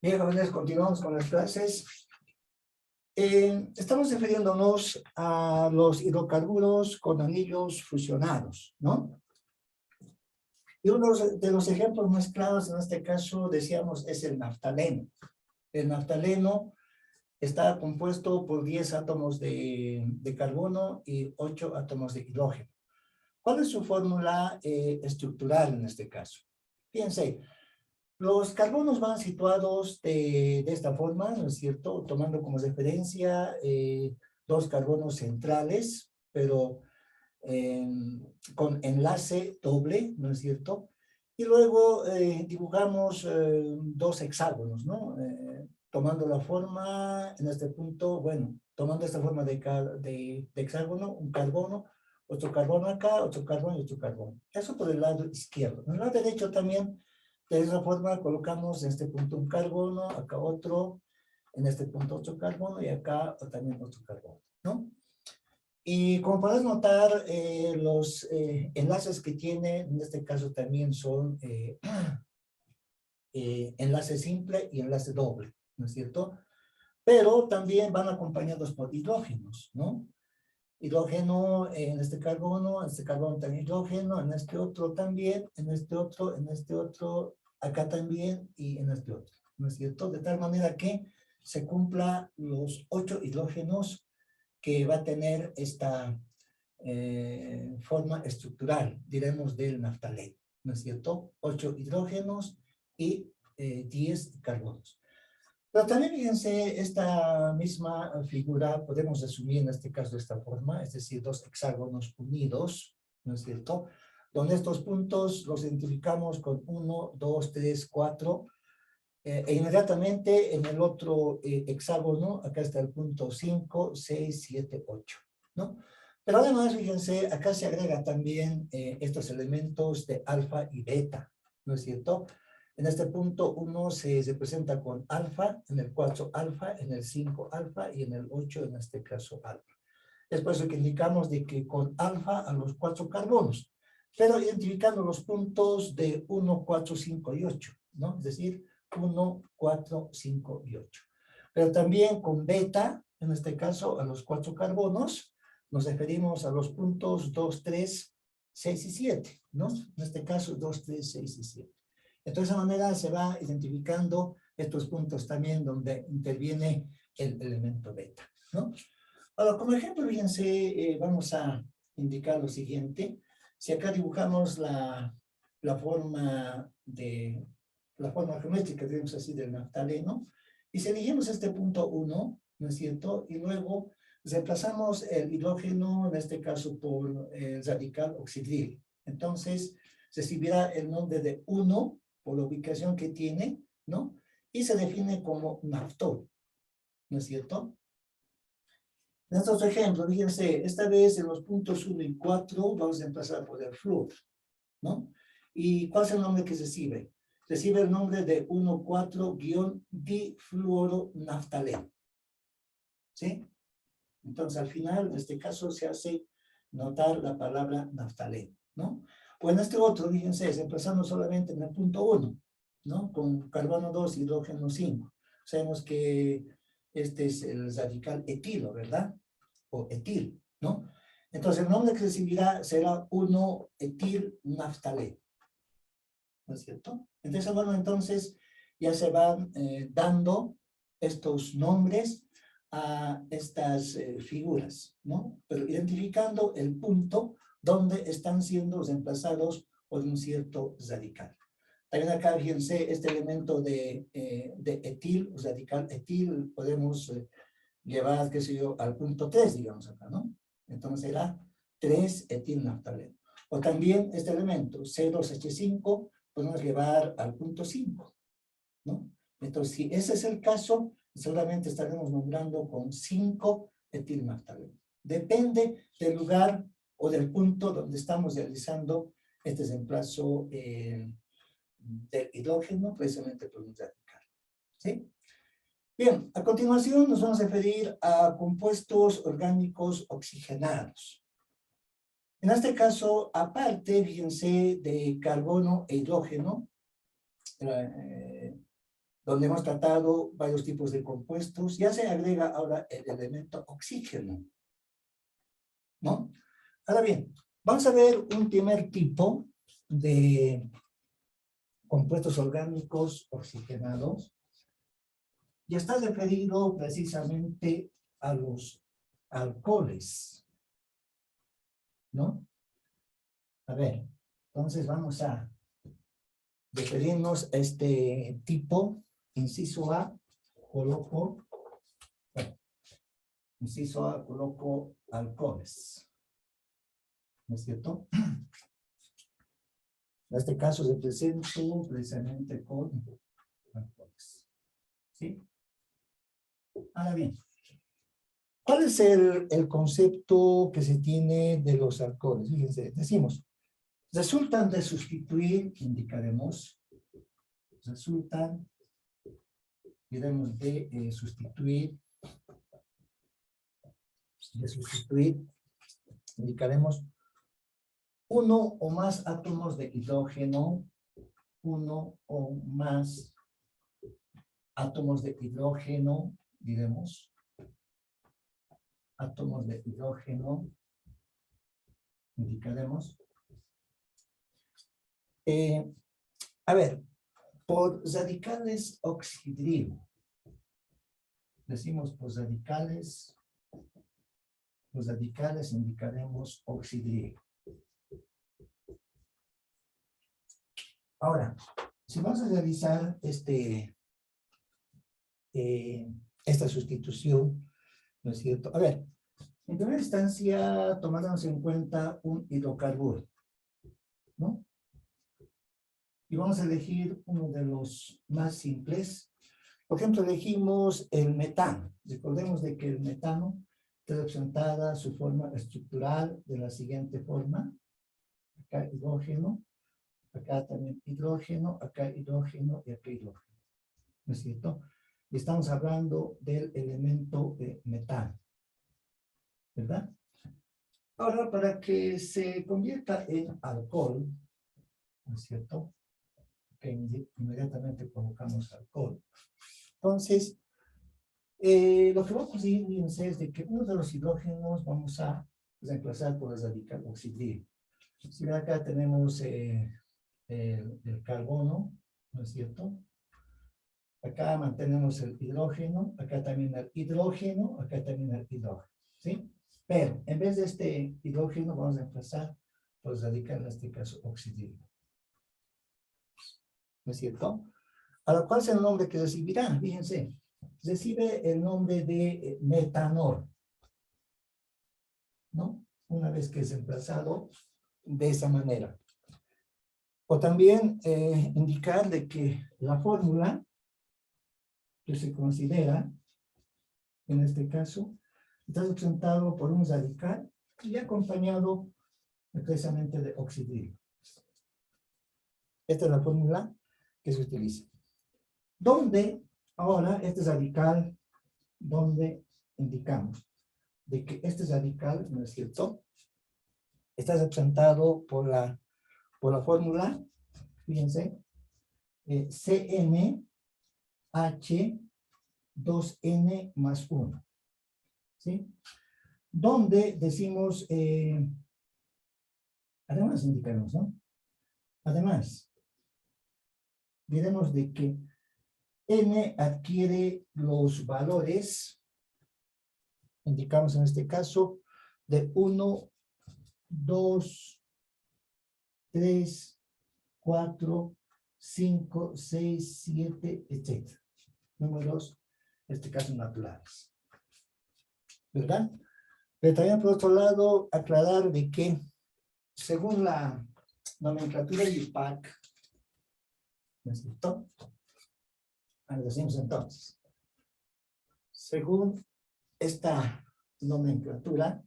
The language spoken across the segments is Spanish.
Bien, jóvenes, continuamos con las clases. Estamos refiriéndonos a los hidrocarburos con anillos fusionados, ¿no? Y uno de los ejemplos más claros en este caso, decíamos, es el naftaleno. El naftaleno está compuesto por 10 átomos de carbono y 8 átomos de hidrógeno. ¿Cuál es su fórmula estructural en este caso? Fíjense. Los carbonos van situados de esta forma, ¿no es cierto? Tomando como referencia dos carbonos centrales, pero con enlace doble, ¿no es cierto? Y luego dibujamos dos hexágonos, ¿no? Tomando la forma, en este punto, bueno, tomando esta forma de hexágono, un carbono, otro carbono acá, otro carbono y otro carbono. Eso por el lado izquierdo. En el lado derecho también, de esa forma colocamos en este punto un carbono, acá otro, en este punto otro carbono y acá también otro carbono, ¿no? Y como podés notar, los enlaces que tiene, en este caso también son enlace simple y enlace doble, ¿no es cierto? Pero también van acompañados por hidrógenos, ¿no? Hidrógeno en este carbono también hidrógeno, en este otro también, en este otro, acá también y en este otro, ¿no es cierto? De tal manera que se cumpla los 8 hidrógenos que va a tener esta forma estructural, diremos, del naftaleno, ¿no es cierto? 8 hidrógenos y 10 carbonos. Pero también fíjense, esta misma figura podemos resumir en este caso de esta forma, es decir, dos hexágonos unidos, ¿no es cierto? Donde estos puntos los identificamos con 1, 2, 3, 4, e inmediatamente en el otro hexágono, acá está el punto 5, 6, 7, 8, ¿no? Pero además, fíjense, acá se agrega también estos elementos de alfa y beta, ¿no es cierto? En este punto 1 se representa con alfa, en el 4 alfa, en el 5 alfa y en el 8 en este caso alfa. Es por eso que indicamos de que con alfa a los 4 carbonos, pero identificando los puntos de 1, 4, 5 y 8, ¿no? Es decir, 1, 4, 5 y 8. Pero también con beta, en este caso a los 4 carbonos, nos referimos a los puntos 2, 3, 6 y 7, ¿no? En este caso 2, 3, 6 y 7. Entonces, de esa manera se va identificando estos puntos también donde interviene el elemento beta, ¿no? Ahora, como ejemplo, fíjense, vamos a indicar lo siguiente. Si acá dibujamos la forma geométrica, digamos así, del naftaleno, y si elegimos este punto 1, ¿no es cierto? Y luego reemplazamos el hidrógeno, en este caso, por el radical oxidril. Entonces, recibirá el nombre de 1 por la ubicación que tiene, ¿no? Y se define como naftol, ¿no es cierto? En estos ejemplos, fíjense, esta vez en los puntos 1 y 4 vamos a empezar por el flúor, ¿no? ¿Y cuál es el nombre que recibe? Recibe el nombre de 1,4-difluoronaftaleno, ¿sí? Entonces, al final, en este caso, se hace notar la palabra naftaleno, ¿no? O en este otro, fíjense, empezando solamente en el punto 1, ¿no? Con carbono 2, hidrógeno 5. Sabemos que este es el radical etilo, ¿verdad? O etil, ¿no? Entonces, el nombre que recibirá será 1-etil-naftaleno, ¿no es cierto? Entonces, bueno, entonces ya se van dando estos nombres a estas figuras, ¿no? Pero identificando el punto donde están siendo reemplazados por un cierto radical. También acá, fíjense, este elemento de etil, radical etil, podemos llevar, qué sé yo, al punto 3, digamos acá, ¿no? Entonces será 3-etilnaftaleno. O también este elemento, C2H5, podemos llevar al punto 5, ¿no? Entonces, si ese es el caso, seguramente estaremos nombrando con 5-etilnaftaleno. Depende del lugar o del punto donde estamos realizando este reemplazo del hidrógeno, precisamente por un radical, ¿sí? Bien, a continuación nos vamos a referir a compuestos orgánicos oxigenados. En este caso, aparte, fíjense, de carbono e hidrógeno, donde hemos tratado varios tipos de compuestos, ya se agrega ahora el elemento oxígeno, ¿no? Ahora bien, vamos a ver un primer tipo de compuestos orgánicos oxigenados, y está referido precisamente a los alcoholes, ¿no? A ver, entonces vamos a referirnos a este tipo. Inciso A, coloco, bueno, inciso A, coloco alcoholes, ¿no es cierto? En este caso se presento precisamente con alcoholes, ¿sí? Ahora bien, ¿cuál es el concepto que se tiene de los alcoholes? Fíjense, decimos, resultan de sustituir, indicaremos, resultan, diremos de sustituir, indicaremos uno o más átomos de hidrógeno, uno o más átomos de hidrógeno, diremos, átomos de hidrógeno, indicaremos. A ver, por radicales oxidrilo, decimos por radicales, los radicales indicaremos oxidrilo. Ahora, si vamos a realizar esta sustitución, ¿no es cierto? A ver, en primera instancia tomaremos en cuenta un hidrocarburo, ¿no? Y vamos a elegir uno de los más simples. Por ejemplo, elegimos el metano. Recordemos de que el metano está representada su forma estructural de la siguiente forma. Acá hidrógeno, acá también hidrógeno, acá hidrógeno y acá hidrógeno, ¿no es cierto? Y estamos hablando del elemento metano, ¿verdad? Ahora, para que se convierta en alcohol, ¿no es cierto? Que inmediatamente colocamos alcohol. Entonces, lo que va a conseguir, fíjense, es de que uno de los hidrógenos vamos a reemplazar por el radical oxidrilo. Si ven acá tenemos el carbono, ¿no es cierto? Acá mantenemos el hidrógeno, acá también el hidrógeno, acá también el hidrógeno, ¿sí? Pero en vez de este hidrógeno vamos a reemplazar por el radical, en este caso, oxidrilo, ¿no es cierto? Ahora, ¿cuál es el nombre que recibirá? Fíjense, recibe el nombre de metanol, ¿no? Una vez que es reemplazado de esa manera. O también indicar de que la fórmula que se considera, en este caso, está representado por un radical y acompañado precisamente de oxidrilo. Esta es la fórmula que se utiliza. Donde ahora este radical, donde indicamos de que este radical, ¿no es cierto?, está representado por la fórmula, fíjense, CnH2n más 1, ¿sí? Donde decimos, además indicamos, ¿no? Además, diremos de que n adquiere los valores, indicamos en este caso, de 1, 2, 3, 4, 5, 6, 7, etc. Números, en este caso, naturales, ¿verdad? Pero también, por otro lado, aclarar de que, según la nomenclatura de IUPAC, ¿no es cierto? Decimos entonces, según esta nomenclatura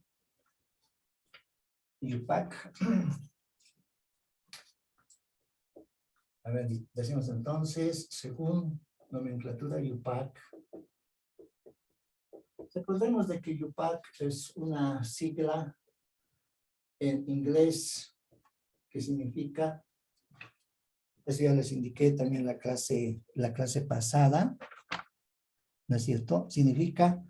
IUPAC, a ver, decimos entonces, según nomenclatura IUPAC, recordemos de que IUPAC es una sigla en inglés que significa Eso ya les indiqué también la clase pasada, ¿no es cierto? Significa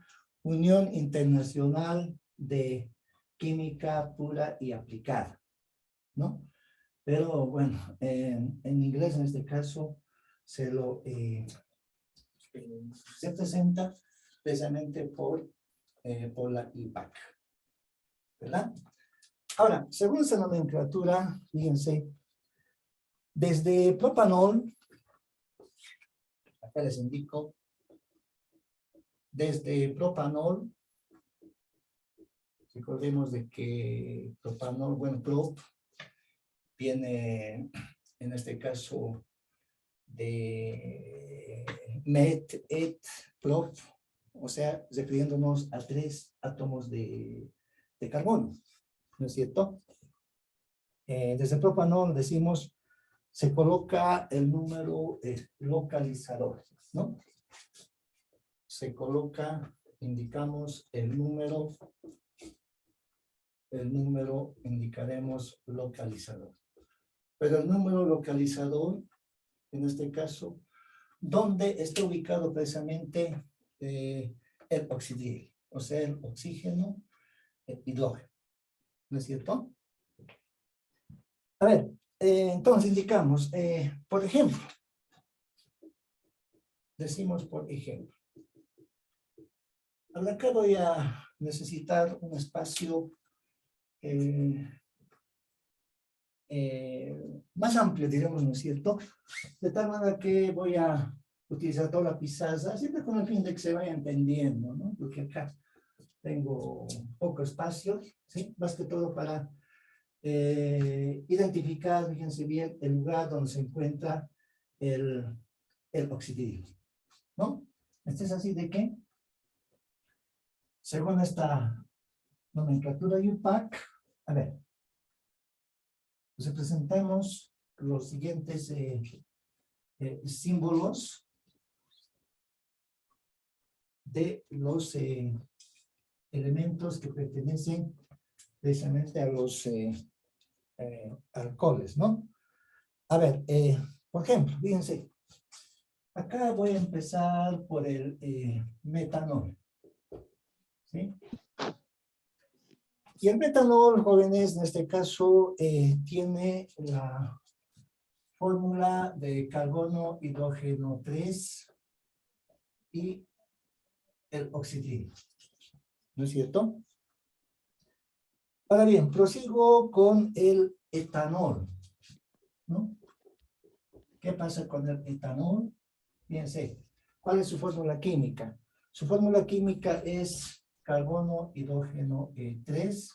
Unión Internacional de Química Pura y Aplicada, ¿no? Pero bueno, en inglés en este caso se presenta precisamente por la IPAC, ¿verdad? Ahora, según esa nomenclatura, fíjense, desde propanol, acá les indico, desde propanol, recordemos de que propanol, bueno, prop, viene en este caso de met, et, prop, o sea, refiriéndonos a 3 átomos de carbono, ¿no es cierto? Desde propanol decimos, se coloca el número localizador, ¿no? Se coloca, indicamos el número, indicaremos localizador. Pero el número localizador, en este caso, ¿dónde está ubicado precisamente el oxidril? O sea, el oxígeno, el hidrógeno, ¿no es cierto? A ver, entonces indicamos, por ejemplo, decimos por ejemplo, ahora acá voy a necesitar un espacio más amplio, diremos, ¿no es cierto? De tal manera que voy a utilizar toda la pizarra, siempre con el fin de que se vaya entendiendo, ¿no? Porque acá tengo poco espacio, ¿sí? Más que todo para identificar, fíjense bien, el lugar donde se encuentra el oxidril, ¿no? Este es así de que, según esta nomenclatura IUPAC, a ver, pues presentamos los siguientes símbolos de los elementos que pertenecen precisamente a los alcoholes, ¿no? A ver, por ejemplo, fíjense, acá voy a empezar por el metanol, ¿sí? Y el metanol, jóvenes, en este caso, tiene la fórmula de carbono, hidrógeno 3 y el oxidril, ¿no es cierto? Ahora bien, prosigo con el etanol, ¿no? ¿Qué pasa con el etanol? Fíjense, ¿cuál es su fórmula química? Su fórmula química es carbono, hidrógeno 3,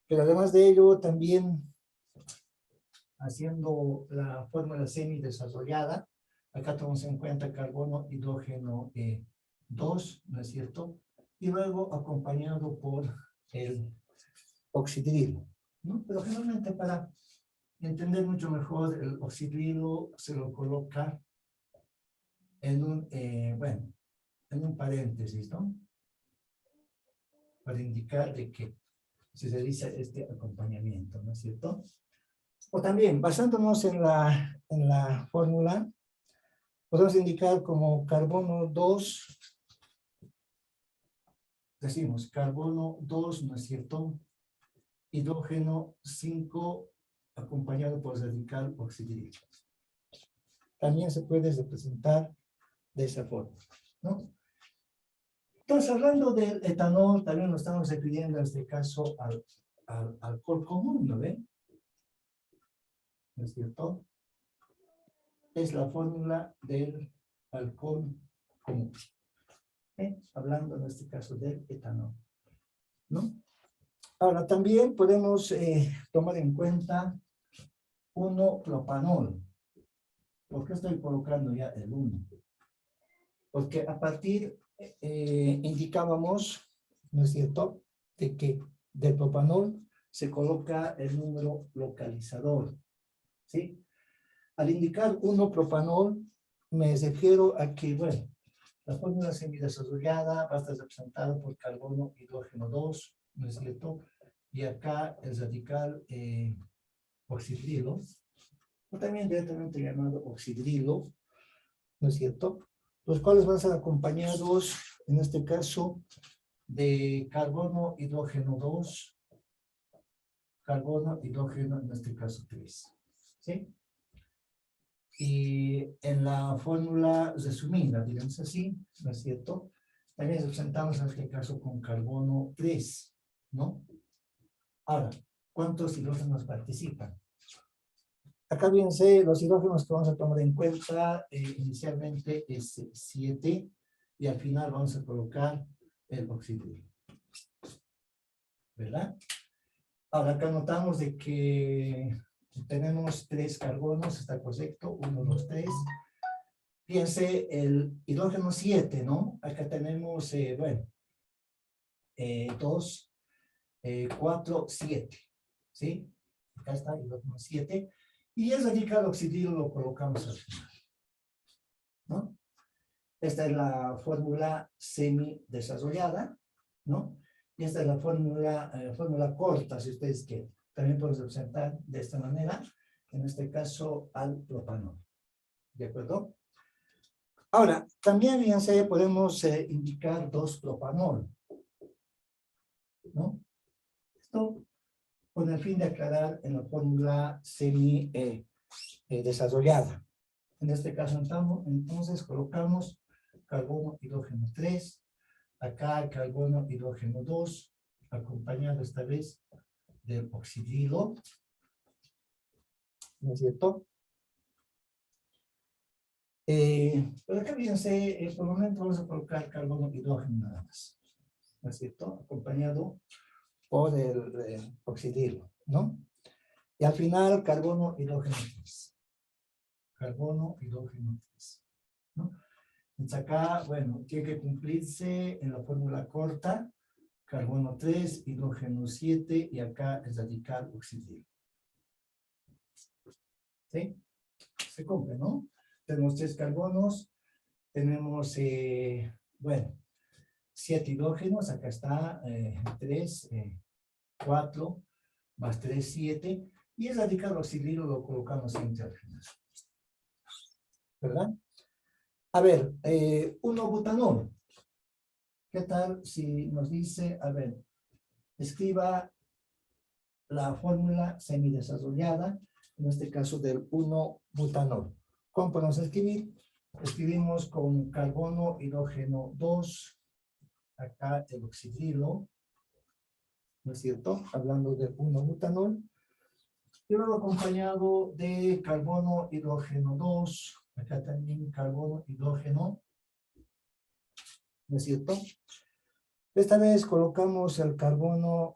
pero además de ello también haciendo la fórmula semi-desarrollada, acá tomamos en cuenta carbono, hidrógeno 2, ¿no es cierto? Y luego acompañado por el oxidril, ¿no? Pero generalmente para entender mucho mejor el oxidrilo se lo coloca en un, bueno, en un paréntesis, ¿no? Para indicar de que se realiza este acompañamiento, ¿no es cierto? O también, basándonos en la fórmula, podemos indicar como carbono 2, decimos carbono 2, ¿no es cierto? Hidrógeno 5, acompañado por radical oxidril. También se puede representar de esa forma, ¿no? Entonces, hablando del etanol, también lo estamos refiriendo en este caso al alcohol común, ¿no ven? ¿No es cierto? Es la fórmula del alcohol común. Hablando en este caso del etanol, ¿no? Ahora, también podemos tomar en cuenta 1-propanol. ¿Por qué estoy colocando ya el 1? Porque a partir, indicábamos, ¿no es cierto?, de que del propanol se coloca el número localizador, ¿sí? Al indicar 1-propanol, me refiero a que, bueno, la fórmula semidesarrollada va a estar representada por carbono, hidrógeno 2, ¿no es cierto? Y acá el radical oxidrilo, o también directamente llamado oxidrilo, ¿no es cierto? Los cuales van a ser acompañados, en este caso, de carbono, hidrógeno 2, carbono, hidrógeno, en este caso 3, ¿sí? Y en la fórmula resumida, digamos así, ¿no es cierto? También representamos en este caso con carbono 3, ¿no? Ahora, ¿cuántos hidrógenos participan? Acá fíjense, los hidrógenos que vamos a tomar en cuenta inicialmente es 7 y al final vamos a colocar el oxidrilo, ¿verdad? Ahora acá notamos de que tenemos 3 carbonos, está correcto, 1, 2, 3. Fíjense, el hidrógeno 7, ¿no? Acá tenemos, bueno, 2, 4, 7, ¿sí? Acá está el hidrógeno 7. Y el radical oxidrilo lo colocamos al final, ¿no? Esta es la fórmula semi-desarrollada, ¿no? Y esta es la fórmula corta, si ustedes quieren. También podemos representar de esta manera, en este caso, al propanol. ¿De acuerdo? Ahora, también, fíjense, podemos indicar 2-propanol, ¿no? Esto con el fin de aclarar en la fórmula semi-desarrollada. En este caso, entonces, colocamos carbono, hidrógeno 3, acá carbono, hidrógeno 2, acompañado esta vez del oxidrilo, ¿no es cierto? Pero acá fíjense, por el momento vamos a colocar carbono, hidrógeno nada más, ¿no es cierto? Acompañado por el oxidrilo, ¿no? Y al final, carbono, hidrógeno 3. Carbono, hidrógeno 3, ¿no? Entonces acá, bueno, tiene que cumplirse en la fórmula corta, carbono 3, hidrógeno 7, y acá el radical oxidrilo. ¿Sí? Se cumple, ¿no? Tenemos 3 carbonos, tenemos, bueno, 7 hidrógenos, acá está 3, 4, más 3, 7, y el radical oxidrilo lo colocamos siempre al final. ¿Verdad? A ver, 1-butanol. ¿Qué tal si nos dice, a ver, escriba la fórmula semidesarrollada, en este caso del 1-butanol? ¿Cómo podemos escribir? Escribimos con carbono, hidrógeno 2, acá el oxidrilo, ¿no es cierto? Hablando de 1-butanol. Y luego acompañado de carbono, hidrógeno 2, acá también carbono, hidrógeno, ¿no es cierto? Esta vez colocamos el carbono,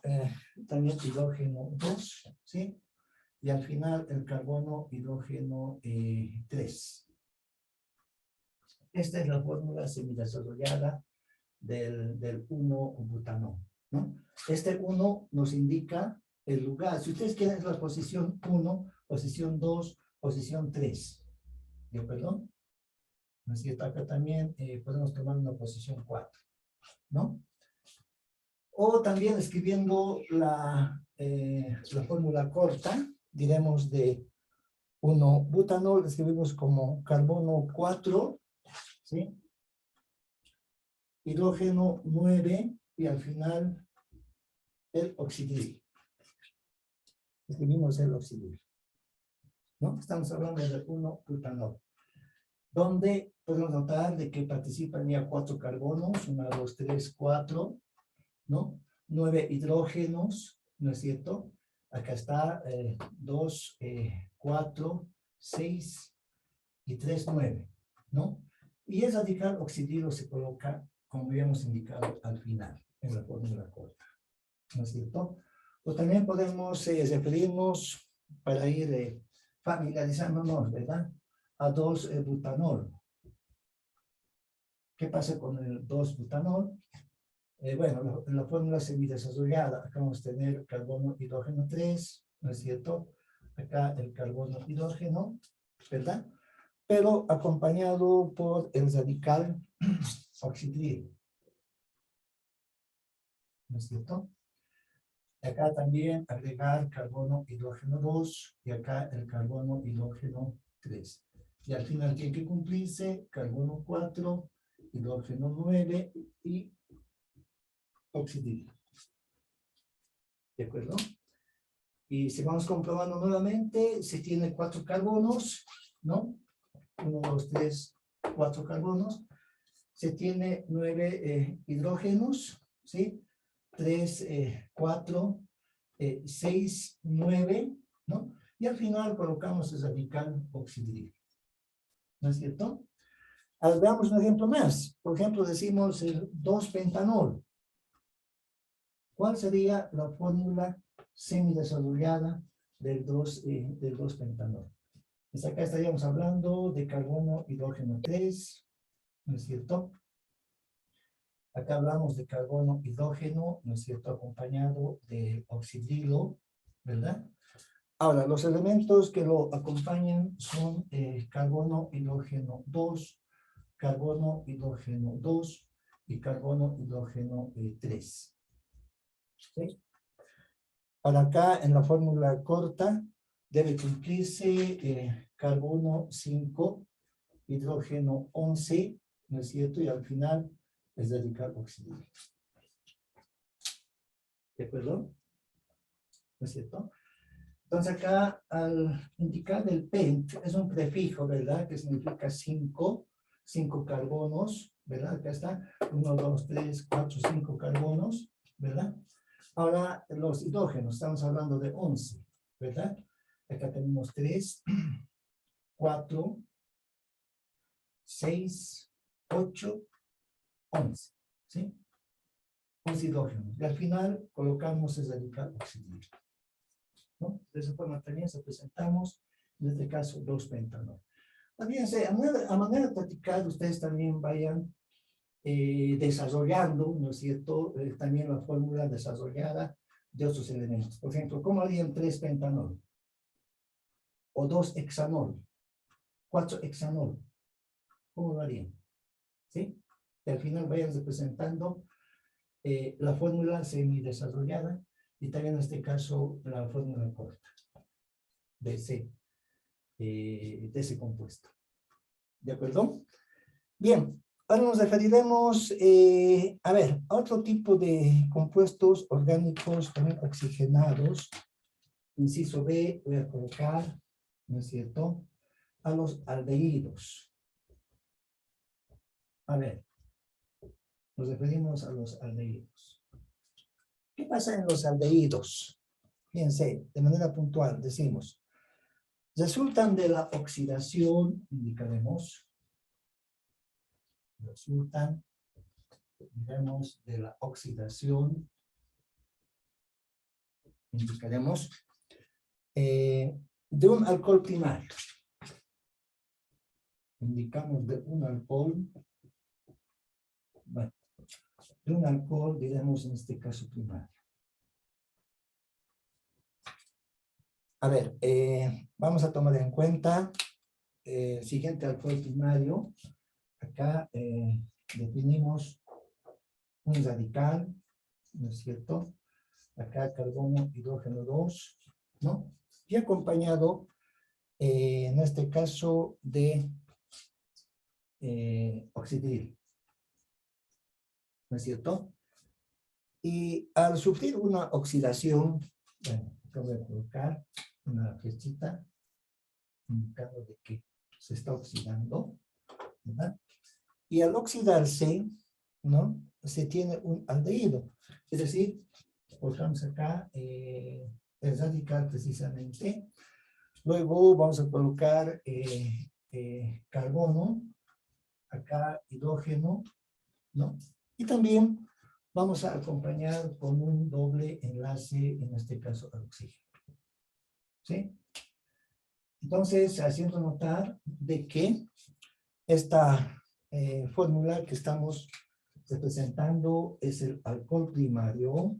también hidrógeno 2, ¿sí? Y al final el carbono, hidrógeno 3. Esta es la fórmula semidesarrollada del 1-butanol, ¿no? Este 1 nos indica el lugar. Si ustedes quieren, es la posición 1, posición 2, posición 3. ¿De acuerdo? ¿No es cierto? Acá también podemos tomar una posición 4, ¿no? O también escribiendo la fórmula corta, diremos de 1-butanol, escribimos como carbono 4, ¿sí? Hidrógeno 9 y al final el oxidrilo. Escribimos el oxidrilo, ¿no? Estamos hablando de 1-butanol, donde podemos notar de que participan ya 4 carbonos, 1, 2, 3, 4, ¿no? 9 hidrógenos, ¿no es cierto? Acá está 2, 4, 6 y 3, 9, ¿no? Y el radical oxidrilo se coloca, como habíamos indicado, al final, en la fórmula corta, ¿no es cierto? O también podemos referirnos, para ir familiarizándonos, ¿verdad? A 2-butanol. ¿Qué pasa con el 2-butanol? Bueno, la fórmula semidesarrollada, acá vamos a tener carbono, hidrógeno 3, ¿no es cierto? Acá el carbono, hidrógeno, ¿verdad? Pero acompañado por el radical oxidrilo, ¿no es cierto? Acá también agregar carbono, hidrógeno 2 y acá el carbono, hidrógeno 3. Y al final tiene que cumplirse carbono 4, hidrógeno 9 y oxidilo. ¿De acuerdo? Y si vamos comprobando nuevamente, se tiene 4 carbonos, ¿no? 1, 2, 3, 4 carbonos. Se tiene 9 hidrógenos, ¿sí? 3, 4, 6, 9, ¿no? Y al final colocamos el radical oxidrilo. ¿No es cierto? Ahora veamos un ejemplo más. Por ejemplo, decimos el 2-pentanol. ¿Cuál sería la fórmula semidesarrollada del 2-pentanol? Pues acá estaríamos hablando de carbono, hidrógeno 3, ¿no es cierto? Acá hablamos de carbono, hidrógeno, ¿no es cierto? Acompañado de oxidrilo, ¿verdad? Ahora, los elementos que lo acompañan son carbono, hidrógeno 2, carbono, hidrógeno 2 y carbono, hidrógeno 3. ¿Sí? Ahora acá en la fórmula corta debe cumplirse carbono 5, hidrógeno 11, ¿no es cierto? Y al final es radical oxidrilo. ¿De acuerdo? ¿No es cierto? Entonces acá al indicar el pent es un prefijo, ¿verdad? Que significa 5 carbonos, ¿verdad? Acá está 1, 2, 3, 4, 5 carbonos, ¿verdad? Ahora los hidrógenos, estamos hablando de 11, ¿verdad? Acá tenemos 3, 4, 6, 8, 11, ¿sí? 11 hidrógenos. Y al final colocamos el radical oxidrilo, ¿no? De esa forma también se presentamos, en este caso, 2-pentanol. Fíjense, a manera de practicar, ustedes también vayan desarrollando, ¿no es cierto?, también la fórmula desarrollada de otros elementos. Por ejemplo, ¿cómo harían 3-pentanol? O 2-hexanol, 4-hexanol. ¿Cómo lo harían? ¿Sí? Y al final vayan representando la fórmula semidesarrollada y también en este caso la fórmula corta de ese compuesto. ¿De acuerdo? Bien, ahora nos referiremos a otro tipo de compuestos orgánicos también oxigenados. Inciso B, voy a colocar, ¿no es cierto?, a los aldehídos. A ver, nos referimos a los aldehídos. ¿Qué pasa en los aldehídos? Fíjense, de manera puntual, decimos, resultan de la oxidación, indicaremos, resultan, digamos, de la oxidación, indicaremos, de un alcohol primario. Indicamos de un alcohol, bueno, de un alcohol, digamos, en este caso primario. A ver, vamos a tomar en cuenta el siguiente alcohol primario. Acá definimos un radical, ¿no es cierto? Acá carbono, hidrógeno 2, ¿no? Y acompañado, en este caso, de oxidrilo, ¿no es cierto? Y al sufrir una oxidación, bueno, acá voy a colocar una flechita indicando de que se está oxidando, ¿verdad? Y al oxidarse, ¿no?, se tiene un aldehído. Es decir, colocamos acá el radical precisamente. Luego vamos a colocar carbono, acá hidrógeno, ¿no? Y también vamos a acompañar con un doble enlace, en este caso al oxígeno. ¿Sí? Entonces, haciendo notar de que esta fórmula que estamos representando es el alcohol primario.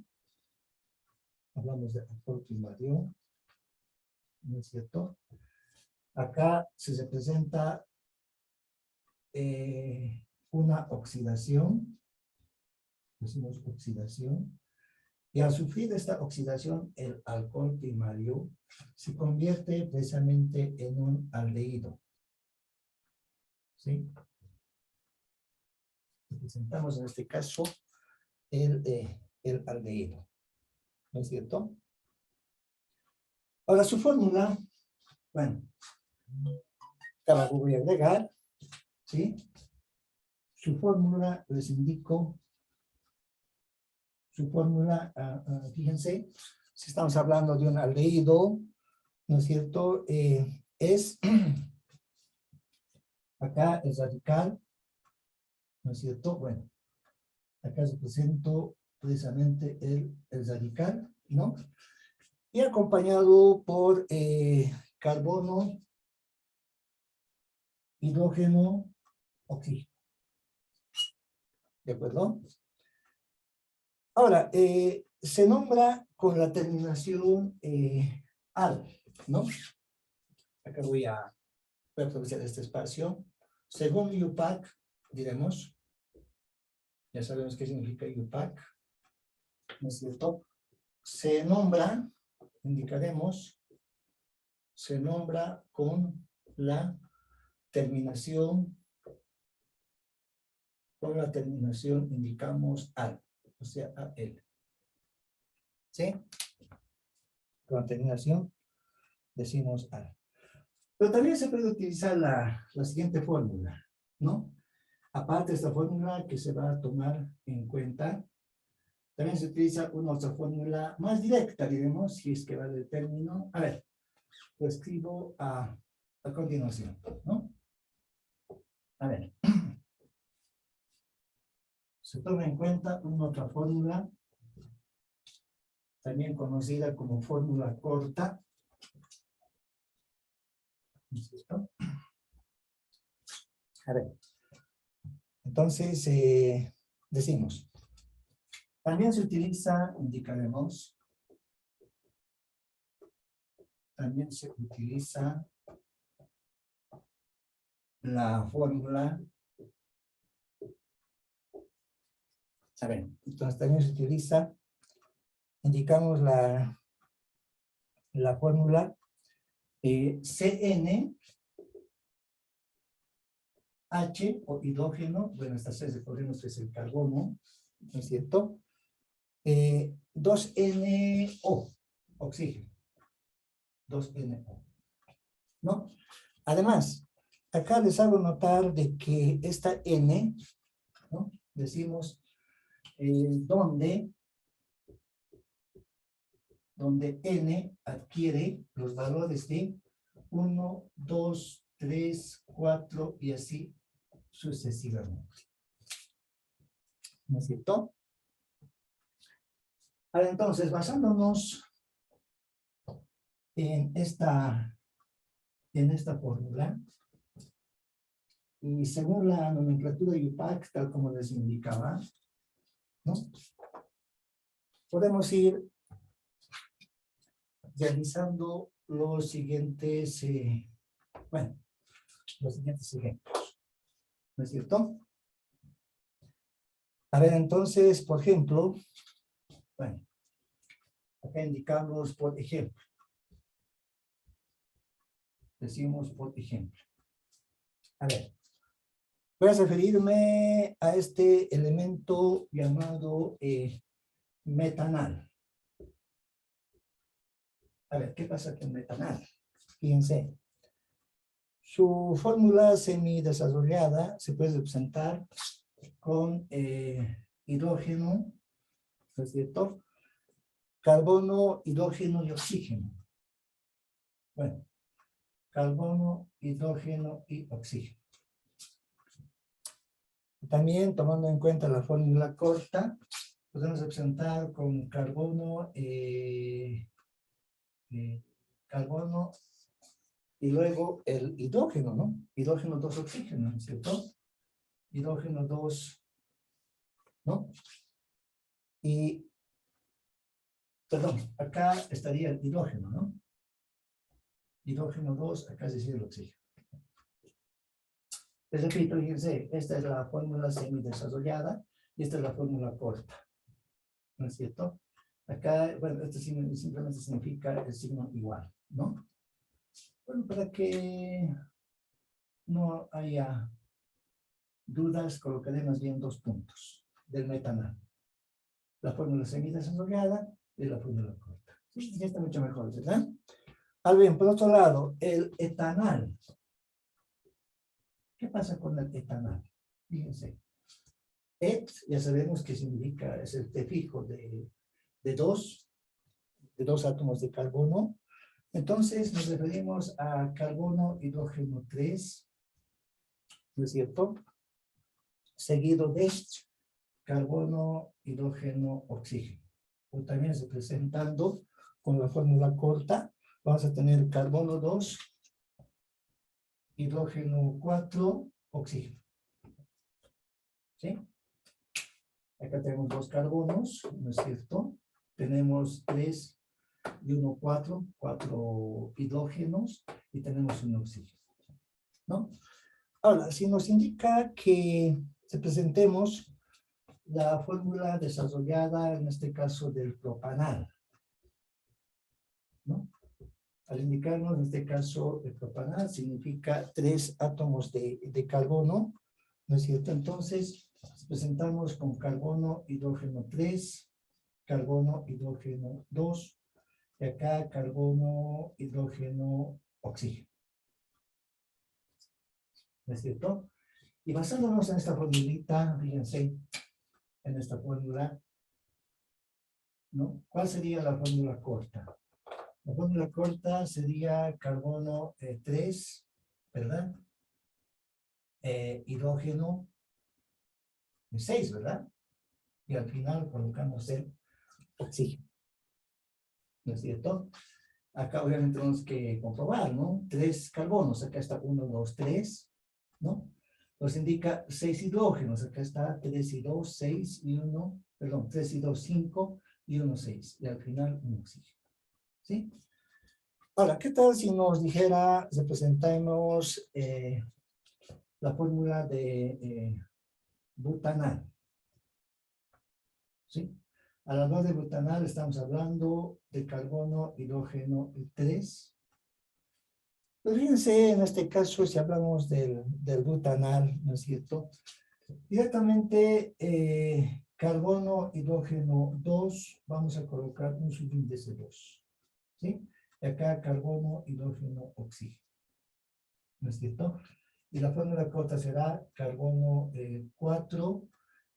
Hablamos de alcohol primario, ¿no es cierto? Acá se representa una oxidación, decimos oxidación, Y al sufrir esta oxidación, el alcohol primario se convierte precisamente en un aldehído. ¿Sí? Representamos en este caso el aldehído. ¿No es cierto? Ahora su fórmula, bueno, acá voy a agregar, ¿sí? Su fórmula, les indico, su fórmula, fíjense, si estamos hablando de un aldehído, ¿no es cierto? Es, acá el radical, ¿no es cierto? Bueno, acá represento precisamente el radical, ¿no? Y acompañado por carbono, hidrógeno, oxígeno. ¿De acuerdo? Ahora, se nombra con la terminación al, ¿no? Acá voy a aprovechar este espacio. Según IUPAC, diremos, ya sabemos qué significa IUPAC, ¿no es cierto? Se nombra, indicaremos, se nombra con la terminación, indicamos al, o sea, AL. ¿Sí? Con la terminación decimos al. Pero también se puede utilizar la siguiente fórmula, ¿no? Aparte de esta fórmula que se va a tomar en cuenta, también se utiliza una otra fórmula más directa, diremos, si es que va del término. A ver, lo escribo a continuación, ¿no? A ver. Se toma en cuenta una otra fórmula, también conocida como fórmula corta. ¿Listo? A ver. Entonces, decimos, también se utiliza, indicaremos, también se utiliza la fórmula. A ver, entonces también se utiliza, indicamos la fórmula CN, H o hidrógeno, bueno, esta C recordemos que es el carbono, ¿no es cierto? 2NO, oxígeno. 2NO, ¿no? Además, acá les hago notar de que esta N, ¿no? Decimos donde N adquiere los valores de 1, 2, 3, 4 y así sucesivamente. ¿No es cierto? Ahora entonces, basándonos en esta fórmula, y según la nomenclatura IUPAC, tal como les indicaba, ¿no? Podemos ir realizando los siguientes, los siguientes ejemplos. ¿No es cierto? A ver, entonces, por ejemplo, bueno, acá indicamos por ejemplo. Decimos por ejemplo. A ver, voy a referirme a este elemento llamado metanal. A ver, ¿qué pasa con metanal? Fíjense. Su fórmula semidesarrollada se puede representar con hidrógeno, ¿no es cierto? Carbono, hidrógeno y oxígeno. Bueno, carbono, hidrógeno y oxígeno. También, tomando en cuenta la fórmula corta, podemos representar con carbono, carbono y luego el hidrógeno, ¿no? Hidrógeno 2 oxígeno, ¿no es cierto? Hidrógeno 2, ¿no? Y, perdón, acá estaría el hidrógeno, ¿no? Hidrógeno 2, acá se dice el oxígeno. Les repito, fíjense, esta es la fórmula semidesarrollada y esta es la fórmula corta, ¿no es cierto? Acá, bueno, esto simplemente significa el signo igual, ¿no? Bueno, para que no haya dudas, colocaré más bien 2 puntos del metanal. La fórmula semidesarrollada y la fórmula corta. Sí, ya está mucho mejor, ¿verdad? Ahora bien, por otro lado, el etanal. ¿Qué pasa con el etanal? Fíjense. Et, ya sabemos que significa, es el prefijo de dos átomos de carbono. Entonces nos referimos a carbono, hidrógeno 3, ¿no es cierto? Seguido de carbono, hidrógeno, oxígeno. O también representando con la fórmula corta, vamos a tener carbono 2, hidrógeno 4, oxígeno. ¿Sí? Acá tenemos 2 carbonos, ¿no es cierto? Tenemos 3 y 1, 4 hidrógenos y tenemos un oxígeno, ¿no? Ahora, si nos indica que representemos la fórmula desarrollada, en este caso del propanal, ¿no? Al indicarnos, en este caso, el propanal significa 3 átomos de carbono, ¿no es cierto? Entonces, presentamos con carbono, hidrógeno 3, carbono, hidrógeno 2, y acá carbono, hidrógeno, oxígeno. ¿No es cierto? Y basándonos en esta formulita, fíjense, en esta fórmula, ¿no? ¿Cuál sería la fórmula corta? La fórmula corta sería carbono 3, ¿verdad? Hidrógeno 6, ¿verdad? Y al final colocamos el oxígeno. ¿No es cierto? Acá obviamente tenemos que comprobar, ¿no? 3 carbonos, acá está 1, 2, 3, ¿no? Nos indica 6 hidrógenos, acá está 3 y 2, 6 y 1, perdón, 3 y 2, 5 y 1, 6. Y al final un oxígeno. ¿Sí? Ahora, ¿qué tal si nos dijera, representamos la fórmula de butanal? ¿Sí? Al hablar de butanal estamos hablando de carbono, hidrógeno 3. Pues fíjense, en este caso, si hablamos del butanal, ¿no es cierto? Directamente, carbono, hidrógeno 2, vamos a colocar un subíndice 2. ¿Sí? Y acá carbono, hidrógeno, oxígeno. ¿No es cierto? Y la fórmula corta será carbono 4,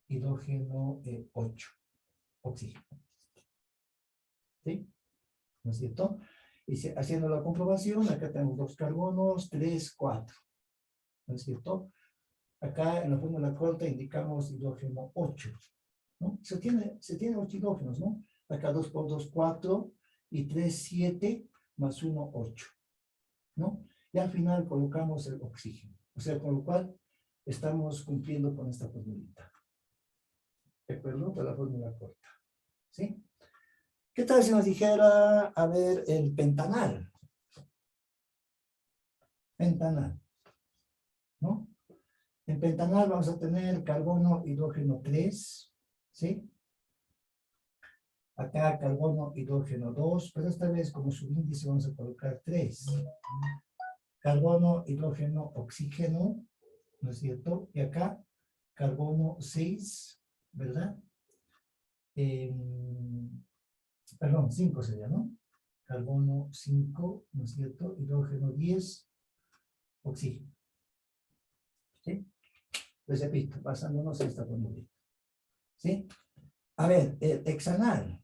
hidrógeno 8, oxígeno. ¿Sí? ¿No es cierto? Y haciendo la comprobación, acá tenemos 2 carbonos, 3, 4. ¿No es cierto? Acá en la fórmula corta indicamos hidrógeno 8. ¿No? Se tiene 8 hidrógenos, ¿no? Acá 2 por 2, 4, y 3, 7, más 1, 8. ¿No? Y al final colocamos el oxígeno. O sea, con lo cual estamos cumpliendo con esta formulita. ¿De acuerdo? Para la fórmula corta. ¿Sí? ¿Qué tal si nos dijera, a ver, el pentanal? Pentanal. ¿No? En pentanal vamos a tener carbono, hidrógeno 3. ¿Sí? Acá carbono, hidrógeno 2. Pero esta vez como subíndice vamos a colocar 3. Carbono, hidrógeno, oxígeno. ¿No es cierto? Y acá carbono 6, ¿verdad? Perdón, 5 sería, ¿no? Carbono 5, ¿no es cierto? Hidrógeno 10, oxígeno. ¿Sí? Les repito, basándonos en esta fórmula. ¿Sí? A ver, el hexanal.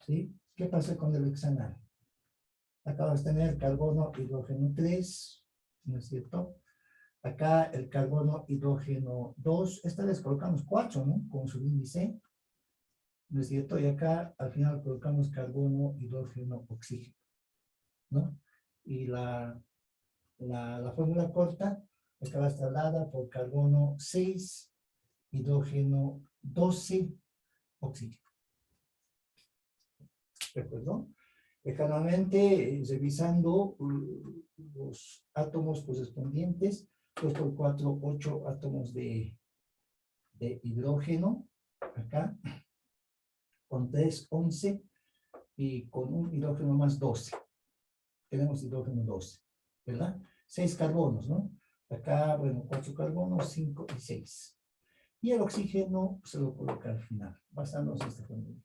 ¿Sí? ¿Qué pasa con el hexanal? Acá vas a tener carbono, hidrógeno 3, ¿no es cierto? Acá el carbono, hidrógeno 2. Esta vez colocamos 4, ¿no? Con su índice. ¿No es cierto? Y acá al final colocamos carbono, hidrógeno, oxígeno. ¿No? Y la fórmula corta acá va a estar dada por carbono 6, hidrógeno 12, oxígeno. ¿De acuerdo? Generalmente, revisando los átomos correspondientes, 2 por 4, 8 átomos de hidrógeno, acá, con 3, 11, y con un hidrógeno más 12. Tenemos hidrógeno 12, ¿verdad? 6 carbonos, ¿no? Acá, bueno, 4 carbonos, 5 y 6. Y el oxígeno se lo coloca al final, basándonos en esta fórmula.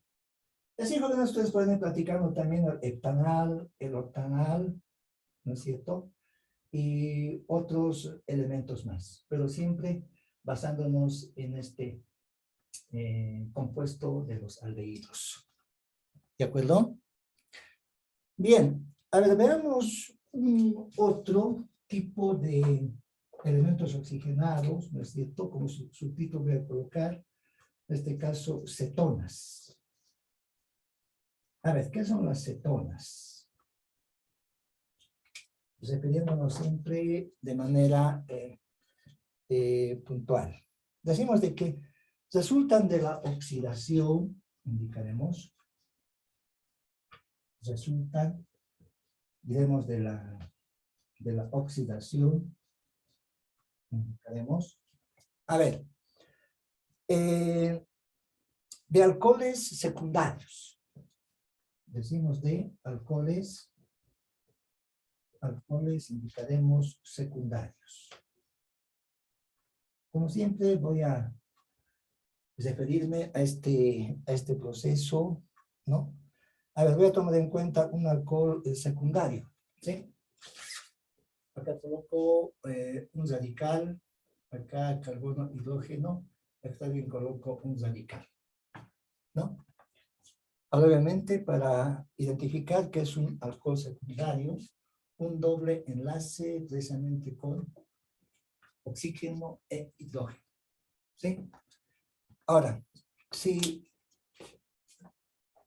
Así, jóvenes, ustedes pueden ir platicando también el heptanal, el octanal, ¿no es cierto? Y otros elementos más, pero siempre basándonos en este compuesto de los aldehídos. ¿De acuerdo? Bien, a ver, veamos otro tipo de elementos oxigenados, ¿no es cierto? Como su título voy a colocar, en este caso, cetonas. A ver, ¿qué son las cetonas? Refiriéndonos siempre de manera puntual. Decimos de que resultan de la oxidación, indicaremos, resultan, diremos, de la oxidación, indicaremos. A ver, de alcoholes secundarios. Decimos de alcoholes, indicaremos secundarios. Como siempre voy a referirme a este proceso, ¿no? A ver, voy a tomar en cuenta un alcohol secundario, ¿sí? Acá coloco un radical, acá carbono, hidrógeno, acá también coloco un radical, ¿no? Ahora, obviamente, para identificar que es un alcohol secundario, un doble enlace precisamente con oxígeno e hidrógeno, ¿sí? Ahora, si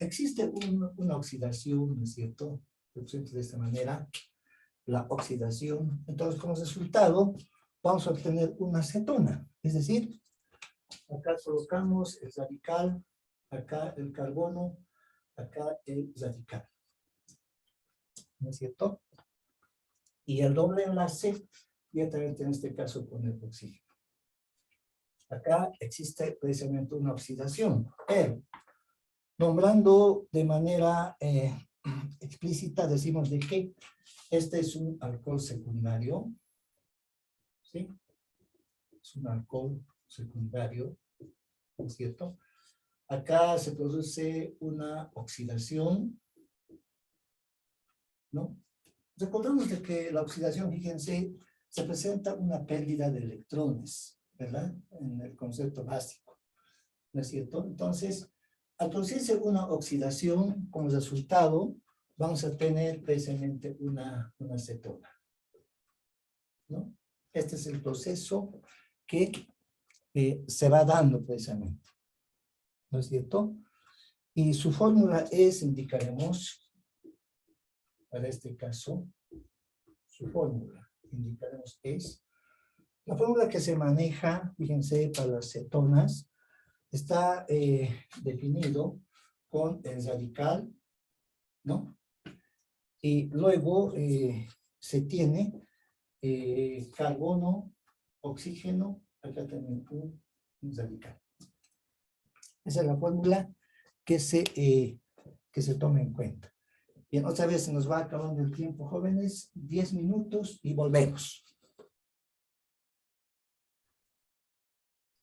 existe una oxidación, ¿no es cierto? Representa de esta manera la oxidación. Entonces, como resultado, vamos a obtener una cetona. Es decir, acá colocamos el radical, acá el carbono, acá el radical. ¿No es cierto? Y el doble enlace, directamente en este caso con el oxígeno. Acá existe precisamente una oxidación, pero nombrando de manera explícita, decimos de que este es un alcohol secundario, ¿sí? Es un alcohol secundario, ¿no es cierto? Acá se produce una oxidación, ¿no? Recordemos de que la oxidación, fíjense, se presenta una pérdida de electrones, ¿verdad? En el concepto básico, ¿no es cierto? Entonces, al producirse una oxidación, como resultado, vamos a tener precisamente una cetona, ¿no? Este es el proceso que se va dando precisamente, ¿no es cierto? Y su fórmula es, indicaremos, para este caso, su fórmula, indicaremos es, la fórmula que se maneja, fíjense, para las cetonas, está definido con el radical, ¿no? Y luego se tiene carbono, oxígeno, acá también un radical. Esa es la fórmula que se toma en cuenta. Bien, otra vez se nos va acabando el tiempo, jóvenes, 10 minutos y volvemos.